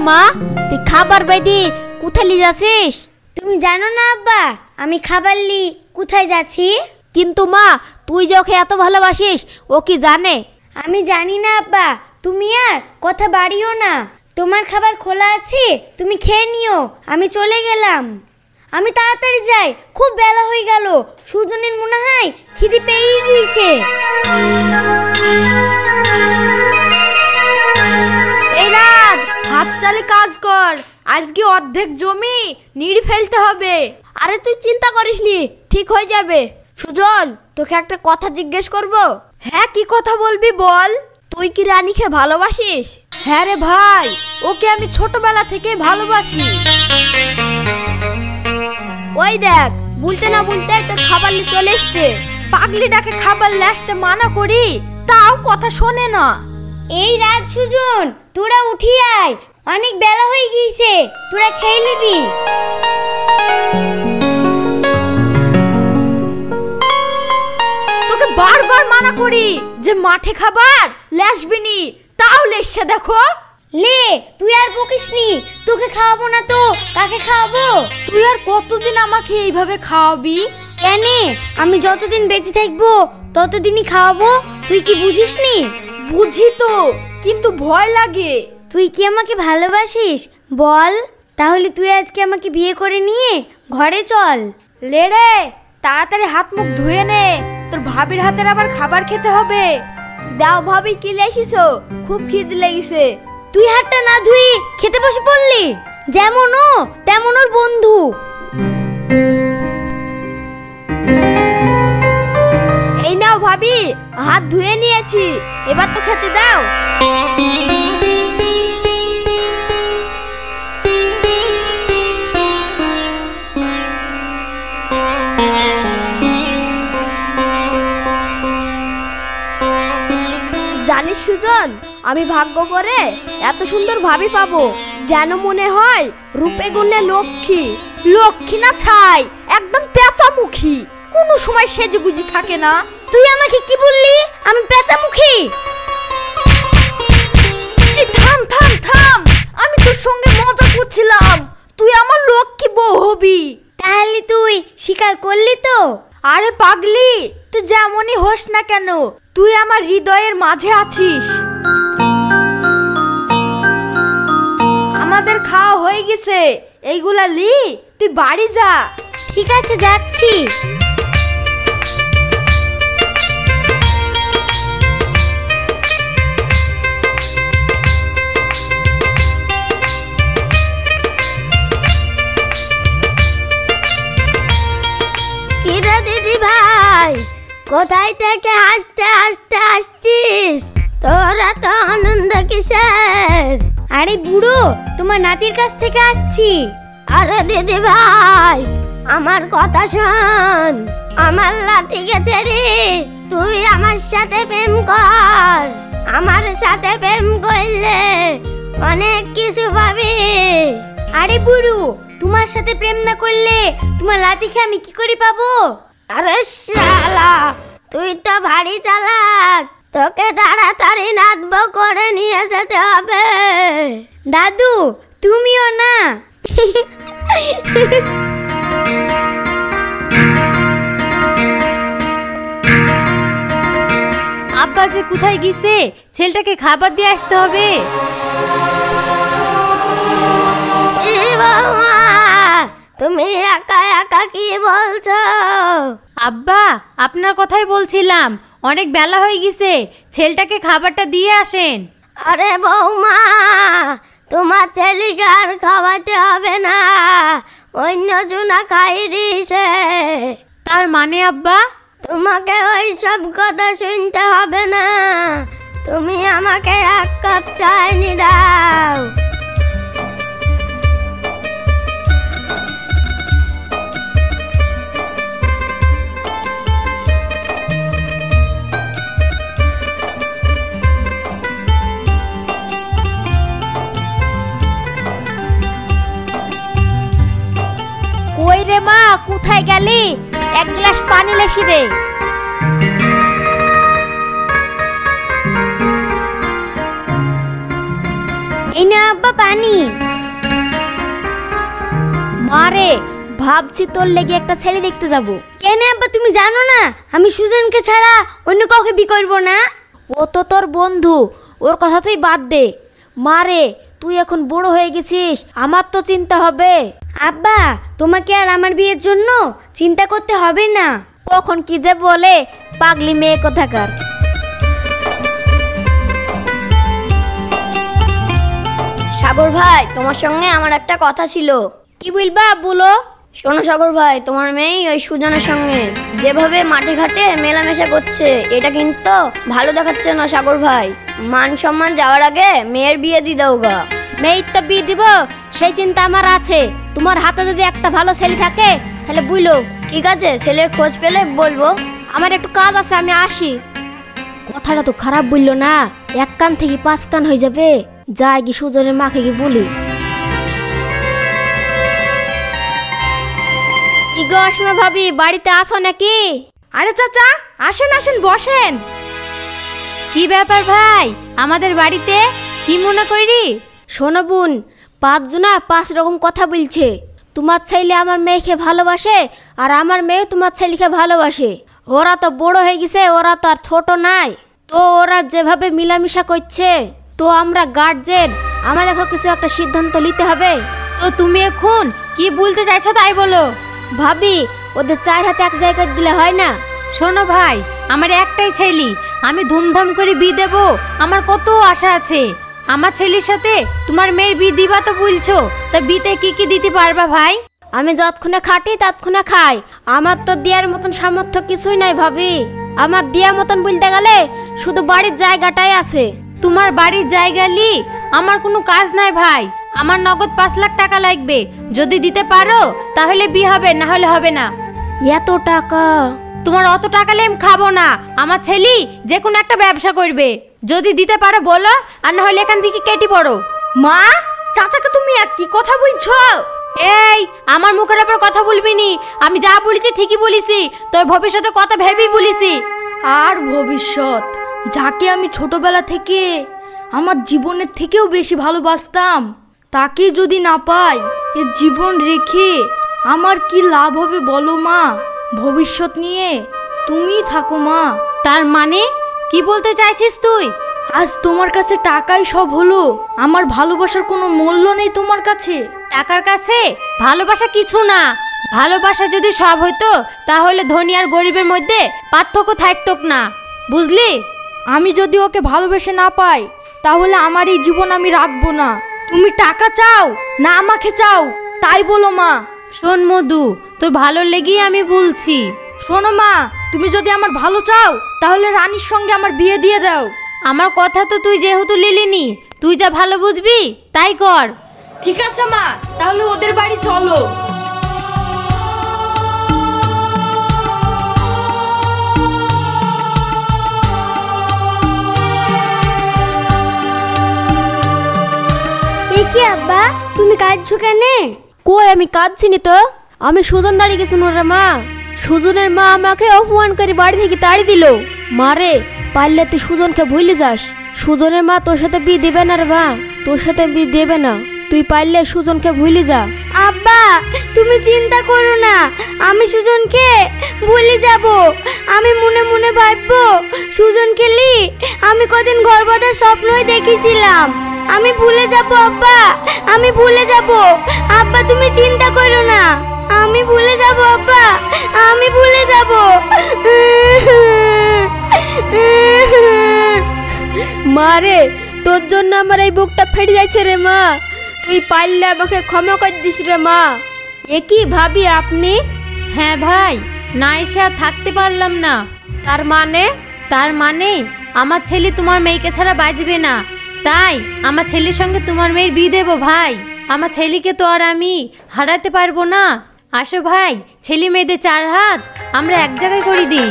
মা, তুই খাবার বেদি কোথায় নিয়ে যাচ্ছিস? তুমি জানো না আব্বা, আমি খাবার লি কোথায় যাচ্ছি? কিন্তু মা, তুই যে ওকে এত ভালোবাসিস, ও কি জানে? আমি জানি না আব্বা, তুমি আর কথা বাড়িও না। তোমার খাবার খোলা আছে, তুমি খেয়ে নিও, আমি চলে গেলাম। আমি তাড়াতাড়ি যাই, খুব বেলা হয়ে গেল। সুজনের মনে হয় খিদে পেয়ে গিয়েছে। এই রাত, হাত চালে কাজ কর। আজকে অর্ধেক জমি নিড়ে ফেলতে হবে। আরে তুই চিন্তা করিস নি, ঠিক হয়ে যাবে। সুজন, তোকে একটা কথা জিজ্ঞেস করব। হ্যাঁ, কি কথা বলবি বল। তুই কি রানীকে ভালোবাসিস? হ্যাঁ রে ভাই, ওকে আমি ছোটবেলা থেকে ভালোবাসি। ওই দেখ, বলতে না বলতে তোর খাবার নিয়ে চলে এসছে। পাগলিটাকে খাবার নিয়ে আসতে মানা করি, তাও কথা শোনে না। এই রাত সুজন, তোরা উঠি আয়, অনেক বেলা হয়ে গিয়েছে, তোরা খেয়ে নিবি। তোকে বারবার মানা করি যে মাঠে খাবার লেসবি নি, তাও লেসছে দেখো। লে, তুই আর বকিস নি, তোকে খাওয়াবো না তো কাকে খাওয়াবো? তুই আর কতদিন আমাকে এইভাবে খাওয়াবি? কেন, আমি যতদিন বেঁচে থাকবো ততদিনই খাওয়াবো। তুই কি বুঝিস নি? বুঝি তো, কিন্তু ভয় লাগে। তুই কি আমাকে ভালোবাসিস বল? তাহলে তুই আজকে আমাকে বিয়ে করে নিয়ে ঘরে চল। লে রে, তাড়াতাড়ি হাত মুখ ধুয়ে নে, তোর ভাবির হাতের আবার খাবার খেতে হবে। দাও ভাবি, কি লেসিছো? খুব খিদে লেগেছে। তুই হাতটা না ধুই খেতে বসে পড়লি? যেমন ও তেমন ওর বন্ধু। এই নাও ভাবি, হাত ধুয়ে নিয়েছি, এবার তো খেতে দাও। জানিস সুজন, আমি ভাগ্য করে এত সুন্দর ভাবি পাবো, যেন মনে হয় রূপে গুণে লক্ষ্মী। লক্ষ্মী না ছাই, একদম পেঁচামুখী, কোনো সময় সেজেগুজি থাকে না। তুই আমাকে কি বললি? আমি পেঁচামুখী? থাম থাম থাম, আমি তোর সঙ্গে মজা করছিলাম, তুই আমার লক্ষ্মী বউ হবি। তাহলে তুই স্বীকার করলি তো? আরে পাগলি, তুই যেমনই হোস না কেন, তুই আমার হৃদয়ের মাঝে আছিস। আমাদের খাওয়া হয়ে গেছে, এইগুলা লি, তুই বাড়ি যা। ঠিক আছে, যাচ্ছি। কিরে দিদি ভাই, কোথায় থেকে হাসতে হাসতে আসছিস? তোরা তো আনন্দ কিসের? আরে বুড়ো, তোমার নাতির কাছ থেকে আসছি। আরে দিদি ভাই, আমার কথা শোন। আমার লাতিকে ছেড়ে তুই আমার সাথে প্রেম কর। আমার সাথে প্রেম করলে অনেক কিছু পাবি। আরে বুড়ো, তোমার সাথে প্রেম না করলে তোমার লাতিকে আমি কি করে পাবো? আরে শালা, তুই তো ভারী চালাক, তোকে তাড়াতাড়ি নাতব করে নিয়ে যেতে হবে। দাদু, তুমিও না? আব্বা যে কোথায় গেছে, ছেলেটাকে খাবার দিয়ে আসতে হবে। তুমি একা একা কি বলছো? আব্বা, আপনার কথাই বলছিলাম, অনেক বেলা হয়ে গেছে, ছেলেটাকে খাবারটা দিয়ে আসেন। আরে বৌমা, তোমার ছেলেকে আর খাওয়াতে হবে না, অন্য জনা খাই দিয়েছে। তার মানে আব্বা? তোমাকে ওই সব কথা শুনতে হবে না, তুমি আমাকে এক কাপ চা এনে দাও। কই রে মা, কোথায় গেলি? এক গ্লাস পানি লেসি দে। এই না আব্বা পানি। মারে ভাবছি তোর লেগে একটা ছেলে দেখতে যাব। কেন আব্বা, তুমি জানো না আমি সুজনকে ছাড়া অন্য কাউকে বিয়ে করবো না? ও তো তোর বন্ধু, ওর কথা তুই বাদ দে। মারে তুই এখন বড় হয়ে গেছিস, আমার তো চিন্তা হবে। আব্বা, তোমাকে আর আমার বিয়ের জন্য চিন্তা করতে হবে না। কখন কি যে বলে পাগলি মেয়ে কোথাকার। সাগর ভাই, তোমার সঙ্গে আমার একটা কথা ছিল। কি বলবা বলো। শোনো সাগর ভাই, তোমার মেয়ে ওই সুজনের সঙ্গে যেভাবে মাঠে ঘাটে মেলামেশা করছে, এটা কিন্তু ভালো দেখাচ্ছে না সাগর ভাই। মান সম্মান যাওয়ার আগে মেয়ের বিয়ে দিয়ে দাও গা। মেয়ের তো বিয়ে দিব সেই চিন্তা আমার আছে। তোমার হাতে যদি একটা ভালো ছেলে থাকে তাহলে বুঝলো। ঠিক আছে, ছেলের খোঁজ পেলে বলবো। আমার একটু কাজ আছে, আমি আসি। কথাটা তো খারাপ বললো না, এক কান থেকে 5 কান হয়ে যাবে। যাই কি সুজনের মাকে কি বলি। কি গো অসমা ভাবি, বাড়িতে আছো নাকি? আরে চাচা, আসেন আসেন বসেন। কি ব্যাপার ভাই, আমাদের বাড়িতে কি মনে করি? শোনো বোন, 5 জনা 5 রকম কথা বলছে। তোমার ছেলে আমার মেয়েকে ভালোবাসে আর আমার মেয়ে তোমার ছেলেকে ভালোবাসে। ওরা তো বড় হয়ে গেছে, ওরা তো আর ছোট নাই। তো ওরা যেভাবে মিলামিশা করছে, তো আমরা গার্জেন, আমাদের কিছু একটা সিদ্ধান্ত নিতে হবে। তো তুমি এখন কি বলতে চাইছো তাই বলো। ভাবি ওদের 4 হাতে এক জায়গায় দিলে হয় না? শোনো ভাই, আমার একটাই ছেলে, আমি ধুমধাম করে বিয়ে দেবো। আমার কত আশা আছে। আমার ছেলের সাথে তোমার মেয়ের বিয়ে দিবা তো বলছো, তা বিয়েতে কি কি দিতে পারবা ভাই? আমি যতক্ষণে খাটি ততক্ষণে খাই। আমার তো দেওয়ার মতন সামর্থ্য কিছুই নাই ভাবি। আমার দেওয়ার মতন বলতে গেলে শুধু বাড়ির জায়গাটাই আছে। তোমার বাড়ির জায়গা লি আমার কোনো কাজ নাই ভাই। আমার নগদ 5 লাখ টাকা লাগবে। যদি দিতে পারো তাহলে বিয়ে হবে, না হলে হবে না। এত টাকা? তোমার অত টাকা লে আমি খাবো না। আমার ছেলে যে কোনো একটা ব্যবসা করবে। যদি দিতে পারো বলো, আর না হলে এখান থেকে কেটে পড়ো। মা, চাচাকে তুমি কি কথা বলছো? এই, আমার মুখের উপর কথা বলবি নি। আমি যা বলেছি ঠিকই বলেছি। তোর ভবিষ্যতে কথা ভেবেই বলেছি। আর ভবিষ্যৎ, যাকে আমি ছোটবেলা থেকে আমার জীবনের থেকেও বেশি ভালোবাসতাম, তাকে যদি না পাই, এ জীবন রেখে আমার কি লাভ হবে বলো মা? ভবিষ্যৎ নিয়ে তুমিই থাকো মা। তার মানে কি বলতে চাইছিস তুই? আজ তোমার কাছে টাকাই সব হলো, আমার ভালোবাসার কোনো মূল্য নেই তোমার কাছে? টাকার কাছে ভালোবাসা কিছু না। ভালোবাসা যদি সব হইতো তাহলে ধনী আর গরিবের মধ্যে পার্থক্য থাকতো না, বুঝলি? আমি যদি ওকে ভালোবেসে না পাই, তাহলে আমার এই জীবন আমি রাখবো না। তুমি টাকা চাও না আমাকে চাও তাই বলো মা। শোন মধু, তোর ভালো লেগেই আমি বলছি। শোনো মা, তুমি যদি আমার ভালো চাও তাহলে রানীর সঙ্গে আমার বিয়ে দিয়ে দাও। আমার কথা তো তুই যেহেতু লিলিনি, তুই যা ভালো বুঝবি তাই কর। ঠিক আছে মা, তাহলে ওদের বাড়ি চলো। কি আব্বা, তুমি কাঁদছো কেন? কই আমি কাঁদছিনি তো। আমি সুজন দাঁড়িয়ে গেছি রে মা। সুজনের মা আমাকে অপমান করে বাড়ি থেকে তাড়ি দিল। মারে, পারলে তুই সুজনকে ভুলে যাস। সুজনের মা তোর সাথে বিয়ে দেবে না রে মা, তোর সাথে বিয়ে দেবে না। তুই পারলে সুজনকে ভুলে যা। আব্বা, তুমি চিন্তা করো না, আমি সুজনকে ভুলে যাব। আমি মনে মনে ভাববো সুজনকে লি আমি কদিন ঘর বাঁধার স্বপ্নই দেখেছিলাম। আমি ভুলে যাব আব্বা, আমি ভুলে যাব। আব্বা তুমি চিন্তা করো না, আমি ভুলে যাব আব্বা, আমি ভুলে যাব। মারে, তোর জন্য আমার এই বুকটা ফেটে যাচ্ছে রে মা। তুই পারলে আমাকে ক্ষমা করে দিস রে মা। এ কি ভাবি আপনি? হ্যাঁ ভাই, না এসে আর থাকতে পারলাম না। তার মানে? তার মানে আমার ছেলে তোমার মেয়েকে ছাড়া বাঁচবে না। তাই আমার ছেলের সঙ্গে তোমার মেয়ের বিয়ে দেবো ভাই। আমার ছেলেকে তো আর আমি হারাতে পারবো না। আসো ভাই, ছেলে মেয়েদের 4 হাত আমরা এক জায়গায় করে দিই।